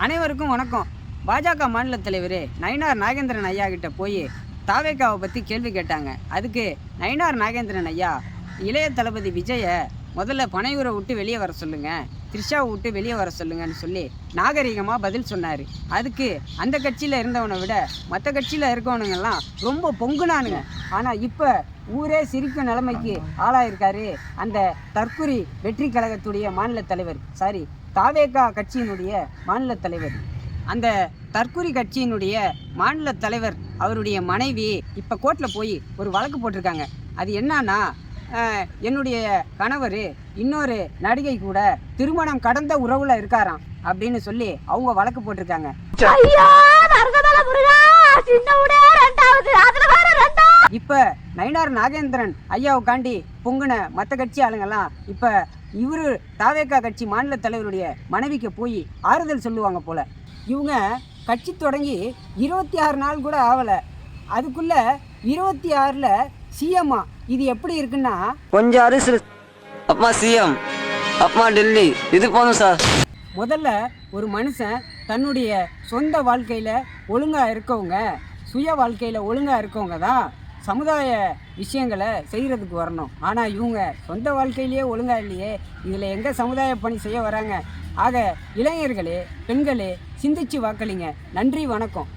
அனைவருக்கும் வணக்கம். பாஜக மாநில தலைவர் நயினார் நாகேந்திரன் ஐயா கிட்ட போய் தாவேக்காவை பற்றி கேள்வி கேட்டாங்க. அதுக்கு நயினார் நாகேந்திரன் ஐயா இளைய தளபதி விஜயை முதல்ல பனையூரை விட்டு வெளியே வர சொல்லுங்கள், த்ரிஷாவை விட்டு வெளியே வர சொல்லுங்கன்னு சொல்லி நாகரிகமாக பதில் சொன்னார். அதுக்கு அந்த கட்சியில் இருந்தவனை விட மற்ற கட்சியில் இருக்கவனுங்கெல்லாம் ரொம்ப பொங்குனானுங்க. ஆனால் இப்போ ஊரே சிரிக்கும் நிலைமைக்கு ஆளாயிருக்காரு அந்த தற்குறி வெற்றி கழகத்துடைய மாநில தலைவர், தாவேகா கட்சியினுடைய மாநில தலைவர். அந்த தற்குறி கட்சியினுடைய மாநில தலைவர் அவருடைய மனைவி இப்போ கோர்ட்டில் போய் ஒரு வழக்கு போட்டிருக்காங்க. அது என்னன்னா, என்னுடைய கணவர் இன்னொரு நடிகை கூட திருமணம் கடந்த உறவுல இருக்காராம் அப்படின்னு சொல்லி அவங்க வழக்கு போட்டிருக்காங்க. இப்ப நயினார் நாகேந்திரன் ஐயாவுக்காண்டி பொங்குன மற்ற கட்சி ஆளுங்கெல்லாம் இப்ப இவரு தாவேகா கட்சி மாநில தலைவருடைய மனைவிக்கு போய் ஆறுதல் சொல்லுவாங்க போல. இவங்க கட்சி தொடங்கி 26 நாள் கூட ஆகலை, அதுக்குள்ள 26ல் சிஎம்மா. இது எப்படி இருக்குன்னா, கொஞ்சம் அரிசி அப்பா சிஎம் அப்பா டெல்லி, இது போதும் சார். முதல்ல ஒரு மனுஷன் தன்னுடைய சொந்த வாழ்க்கையில் ஒழுங்காக இருக்கவங்க, சுய வாழ்க்கையில் ஒழுங்காக இருக்கவங்க தான் சமுதாய விஷயங்களை செய்கிறதுக்கு வரணும். ஆனால் இவங்க சொந்த வாழ்க்கையிலேயே ஒழுங்காக இல்லையே, இதில் எங்கே சமுதாய பணி செய்ய வராங்க? ஆக இளைஞர்களே, பெண்களே, சிந்திச்சு வாக்களிங்க. நன்றி, வணக்கம்.